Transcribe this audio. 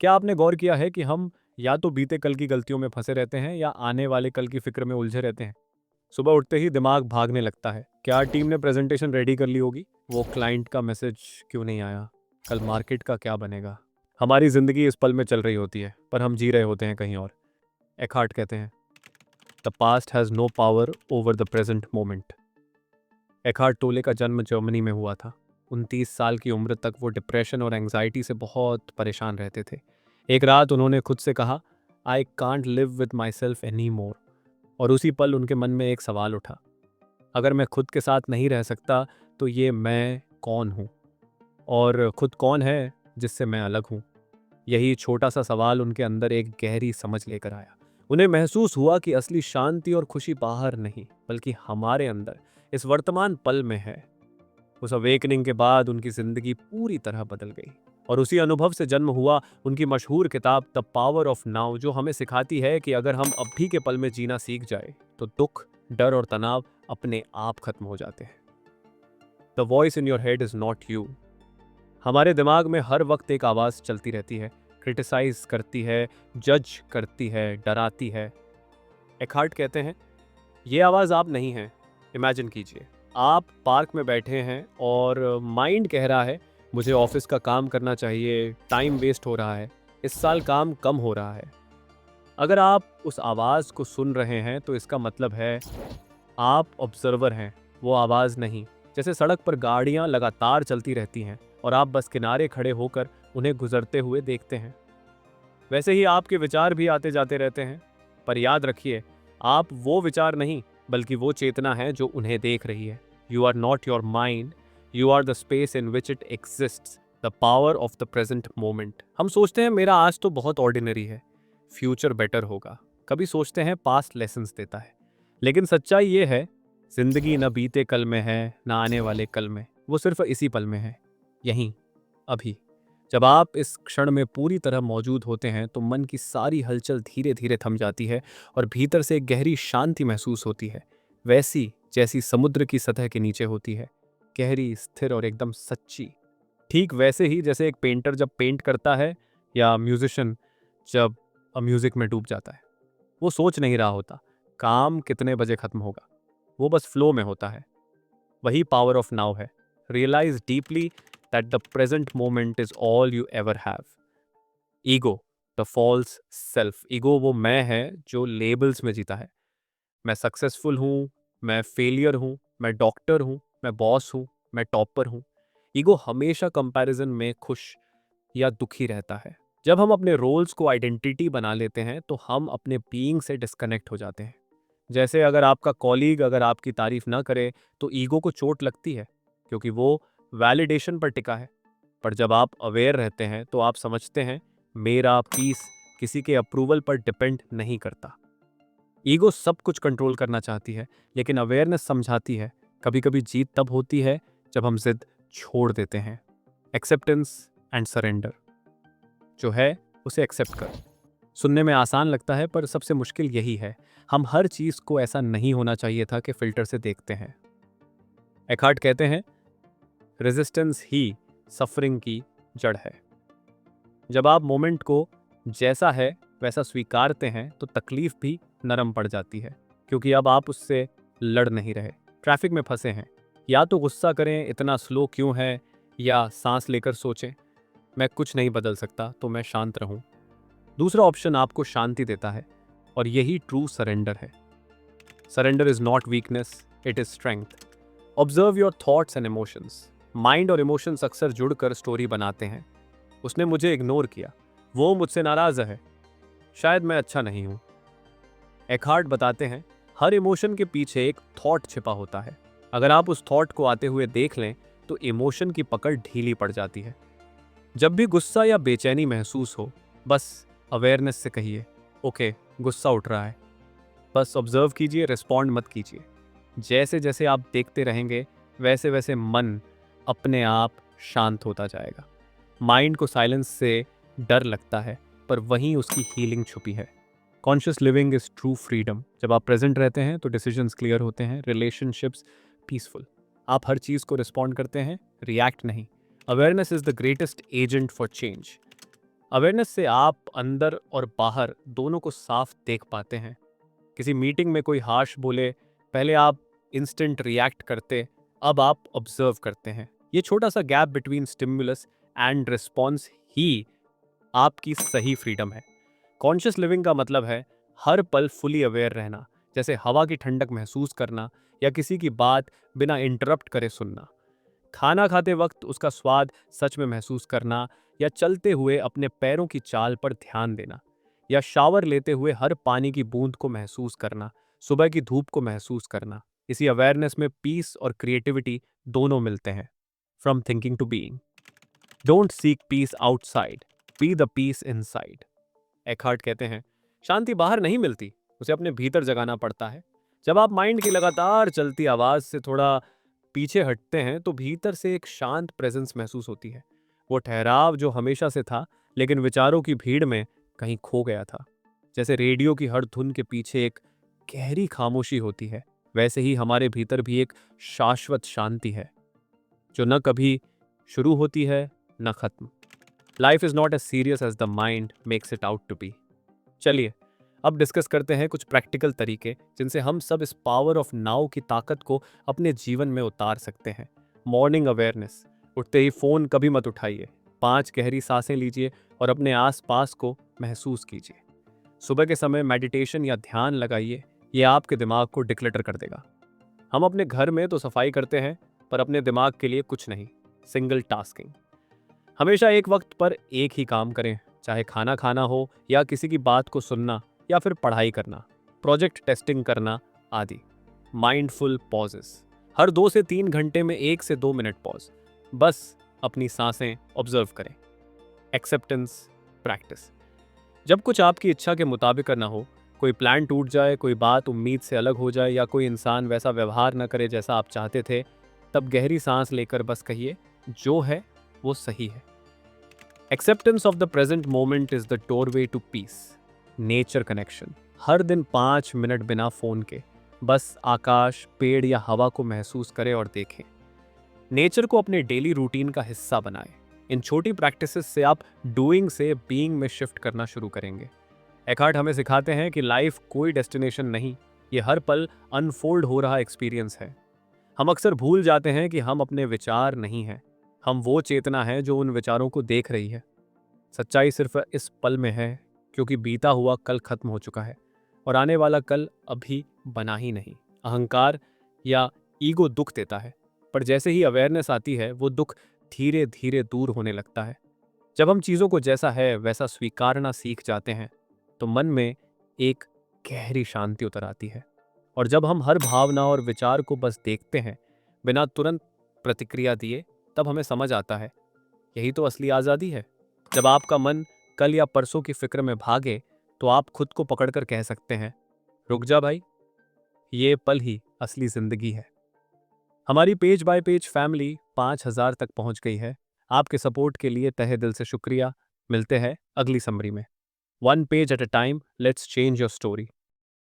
क्या आपने गौर किया है कि हम या तो बीते कल की गलतियों में फंसे रहते हैं या आने वाले कल की फिक्र में उलझे रहते हैं? सुबह उठते ही दिमाग भागने लगता है। क्या टीम ने प्रेजेंटेशन रेडी कर ली होगी? वो क्लाइंट का मैसेज क्यों नहीं आया? कल मार्केट का क्या बनेगा? हमारी जिंदगी इस पल में चल रही होती है, पर हम जी रहे होते हैं कहीं और। एखार्ट कहते हैं, the past has no power over the present moment. Eckhart Tolle का जन्म जर्मनी में हुआ था। 29 साल की उम्र तक वो डिप्रेशन और एंग्जाइटी से बहुत परेशान रहते थे। एक रात उन्होंने खुद से कहा, I can't live with my self any more. और उसी पल उनके मन में एक सवाल उठा, अगर मैं खुद के साथ नहीं रह सकता तो ये मैं कौन हूँ? और खुद कौन है जिससे मैं अलग हूँ? यही छोटा सा सवाल उनके अंदर एक गहरी समझ लेकर आया। उन्हें महसूस हुआ कि असली शांति और खुशी बाहर नहीं, बल्कि हमारे अंदर, इस वर्तमान पल में है। उस अवेकनिंग के बाद उनकी जिंदगी पूरी तरह बदल गई। और उसी अनुभव से जन्म हुआ उनकी मशहूर किताब द पावर ऑफ नाउ, जो हमें सिखाती है कि अगर हम अभी के पल में जीना सीख जाए तो दुख, डर और तनाव अपने आप खत्म हो जाते हैं। The voice in your head is not you. हमारे दिमाग में हर वक्त एक आवाज चलती रहती है, क्रिटिसाइज करती है, जज करती है, डराती है। एखार्ट कहते हैं, ये आवाज आप नहीं हैं। इमेजिन कीजिए, आप पार्क में बैठे हैं और माइंड कह रहा है, मुझे ऑफिस का काम करना चाहिए, टाइम वेस्ट हो रहा है, इस साल काम कम हो रहा है। अगर आप उस आवाज को सुन रहे हैं तो इसका मतलब है आप ऑब्जर्वर हैं, वो आवाज नहीं। जैसे सड़क पर गाड़ियां लगातार चलती रहती हैं और आप बस किनारे खड़े होकर उन्हें गुजरते हुए देखते हैं, वैसे ही आपके विचार भी आते जाते रहते हैं। पर याद रखिए, आप वो विचार नहीं, बल्कि वो चेतना है जो उन्हें देख रही है। You are not your mind, you are the space in which it exists, the power of the present moment. हम सोचते हैं मेरा आज तो बहुत ऑर्डिनरी है, फ्यूचर बेटर होगा। कभी सोचते हैं पास्ट लेसन्स देता है। लेकिन सच्चाई ये है, जिंदगी न बीते कल में है, न आने वाले कल में, वो सिर्फ इसी पल में है, यहीं, अभी। जब आप इस क्षण में पूरी तरह मौजूद होते हैं तो मन की सारी हलचल धीरे धीरे थम जाती है और भीतर से एक गहरी शांति महसूस होती है, वैसी जैसी समुद्र की सतह के नीचे होती है, गहरी, स्थिर और एकदम सच्ची। ठीक वैसे ही जैसे एक पेंटर जब पेंट करता है या म्यूजिशियन जब म्यूजिक में डूब जाता है। वो सोच नहीं रहा होता काम कितने बजे खत्म होगा, वो बस फ्लो में होता है। वही पावर ऑफ नाउ है। Realise deeply that the present moment is all you ever have. Ego, the false self. Ego वो मैं है जो लेबल्स में जीता है। मैं सक्सेसफुल हूँ, मैं फेलियर हूँ, मैं डॉक्टर हूँ, मैं बॉस हूँ, मैं टॉपर हूँ। ईगो हमेशा कंपैरिजन में खुश या दुखी रहता है। जब हम अपने रोल्स को आइडेंटिटी बना लेते हैं तो हम अपने बीइंग से डिस्कनेक्ट हो जाते हैं। जैसे अगर आपका कॉलीग अगर आपकी तारीफ ना करे तो ईगो को चोट लगती है, क्योंकि वो वैलिडेशन पर टिका है। पर जब आप अवेयर रहते हैं तो आप समझते हैं, मेरा पीस किसी के अप्रूवल पर डिपेंड नहीं करता। ईगो सब कुछ कंट्रोल करना चाहती है, लेकिन अवेयरनेस समझाती है, कभी कभी जीत तब होती है जब हम जिद छोड़ देते हैं। एक्सेप्टेंस एंड सरेंडर जो है, उसे एक्सेप्ट कर। सुनने में आसान लगता है पर सबसे मुश्किल यही है। हम हर चीज को ऐसा नहीं होना चाहिए था कि फिल्टर से देखते हैं। एखार्ट कहते हैं, रेजिस्टेंस ही सफरिंग की जड़ है। जब आप मोमेंट को जैसा है वैसा स्वीकारते हैं तो तकलीफ भी नरम पड़ जाती है, क्योंकि अब आप उससे लड़ नहीं रहे। ट्रैफिक में फंसे हैं, या तो गुस्सा करें इतना स्लो क्यों है, या सांस लेकर सोचें, मैं कुछ नहीं बदल सकता तो मैं शांत रहूं। दूसरा ऑप्शन आपको शांति देता है, और यही ट्रू सरेंडर है। Surrender is not weakness, it is strength. Observe your thoughts and emotions. Mind और इमोशंस अक्सर जुड़कर स्टोरी बनाते हैं। उसने मुझे इग्नोर किया, वो मुझसे नाराज है, शायद मैं अच्छा नहीं हूं। एखार्ट बताते हैं, हर इमोशन के पीछे एक थॉट छिपा होता है। अगर आप उस थॉट को आते हुए देख लें तो इमोशन की पकड़ ढीली पड़ जाती है। जब भी गुस्सा या बेचैनी महसूस हो, बस अवेयरनेस से कहिए, ओके, गुस्सा उठ रहा है। बस ऑब्जर्व कीजिए, रिस्पॉन्ड मत कीजिए। जैसे जैसे आप देखते रहेंगे वैसे वैसे मन अपने आप शांत होता जाएगा। माइंड को साइलेंस से डर लगता है, पर वहीं उसकी हीलिंग छुपी है। Conscious living is true freedom. जब आप प्रेजेंट रहते हैं तो डिसीजंस क्लियर होते हैं, रिलेशनशिप्स पीसफुल। आप हर चीज को रिस्पॉन्ड करते हैं, रिएक्ट नहीं। Awareness is the greatest agent for change. Awareness से आप अंदर और बाहर दोनों को साफ देख पाते हैं। किसी मीटिंग में कोई हार्श बोले, पहले आप इंस्टेंट रिएक्ट करते, अब आप ऑब्जर्व करते हैं। ये छोटा सा gap between stimulus and response ही आपकी सही फ्रीडम है। कॉन्शियस लिविंग का मतलब है हर पल फुली अवेयर रहना, जैसे हवा की ठंडक महसूस करना या किसी की बात बिना इंटरप्ट करे सुनना। खाना खाते वक्त उसका स्वाद सच में महसूस करना, या चलते हुए अपने पैरों की चाल पर ध्यान देना, या शावर लेते हुए हर पानी की बूंद को महसूस करना, सुबह की धूप को महसूस करना। इसी अवेयरनेस में पीस और क्रिएटिविटी दोनों मिलते हैं। From thinking to being. Don't seek peace outside, be the peace inside. Eckhart कहते हैं, शांति बाहर नहीं मिलती, उसे अपने भीतर जगाना पड़ता है। जब आप माइंड की लगातार चलती आवाज से थोड़ा पीछे हटते हैं तो भीतर से एक शांत प्रेजेंस महसूस होती है। वो ठहराव जो हमेशा से था, लेकिन विचारों की भीड़ में कहीं खो गया था। जैसे रेडियो की हर धुन के पीछे एक गहरी खामोशी होती है, वैसे ही हमारे भीतर भी एक शाश्वत शांति है, जो न कभी शुरू होती है न खत्म। Life is not as serious as the mind makes it out to be. चलिए अब डिस्कस करते हैं कुछ प्रैक्टिकल तरीके जिनसे हम सब इस पावर ऑफ नाउ की ताकत को अपने जीवन में उतार सकते हैं। Morning awareness. उठते ही फोन कभी मत उठाइए। 5 गहरी सांसें लीजिए और अपने आसपास को महसूस कीजिए। सुबह के समय मेडिटेशन या ध्यान लगाइए, ये आपके दिमाग को डिक्लटर कर देगा। हम अपने घर में तो सफाई करते हैं, पर अपने दिमाग के लिए कुछ नहीं। Single tasking. हमेशा एक वक्त पर एक ही काम करें, चाहे खाना खाना हो या किसी की बात को सुनना या फिर पढ़ाई करना, प्रोजेक्ट टेस्टिंग करना आदि। Mindful pauses. हर 2 से 3 घंटे में 1 से 2 मिनट पॉज, बस अपनी सांसें ऑब्जर्व करें। Acceptance practice. जब कुछ आपकी इच्छा के मुताबिक ना हो, कोई प्लान टूट जाए, कोई बात उम्मीद से अलग हो जाए या कोई इंसान वैसा व्यवहार न करे जैसा आप चाहते थे, तब गहरी सांस लेकर बस कहिए, जो है वो सही है। Acceptance of the present moment is the doorway to peace. Nature connection. हर दिन 5 मिनट बिना फोन के बस आकाश, पेड़ या हवा को महसूस करें और देखें। नेचर को अपने डेली रूटीन का हिस्सा बनाएं। इन छोटी प्रैक्टिसेस से आप डूइंग से बीइंग में शिफ्ट करना शुरू करेंगे। एकार्ट हमें सिखाते हैं कि लाइफ कोई डेस्टिनेशन नहीं, ये हर पल अनफोल्ड हो रहा एक्सपीरियंस है। हम अक्सर भूल जाते हैं कि हम अपने विचार नहीं हैं, हम वो चेतना है जो उन विचारों को देख रही है। सच्चाई सिर्फ इस पल में है, क्योंकि बीता हुआ कल खत्म हो चुका है और आने वाला कल अभी बना ही नहीं। अहंकार या ईगो दुख देता है, पर जैसे ही अवेयरनेस आती है वो दुख धीरे धीरे दूर होने लगता है। जब हम चीज़ों को जैसा है वैसा स्वीकारना सीख जाते हैं तो मन में एक गहरी शांति उतर आती है। और जब हम हर भावना और विचार को बस देखते हैं बिना तुरंत प्रतिक्रिया दिए, तब हमें समझ आता है यही तो असली आज़ादी है। जब आपका मन कल या परसों की फिक्र में भागे तो आप खुद को पकड़कर कह सकते हैं, रुक जा भाई, ये पल ही असली जिंदगी है। हमारी पेज बाय पेज फैमिली 5,000 तक पहुंच गई है। आपके सपोर्ट के लिए तहे दिल से शुक्रिया। मिलते हैं अगली समरी में। One page at a time, let's change your story.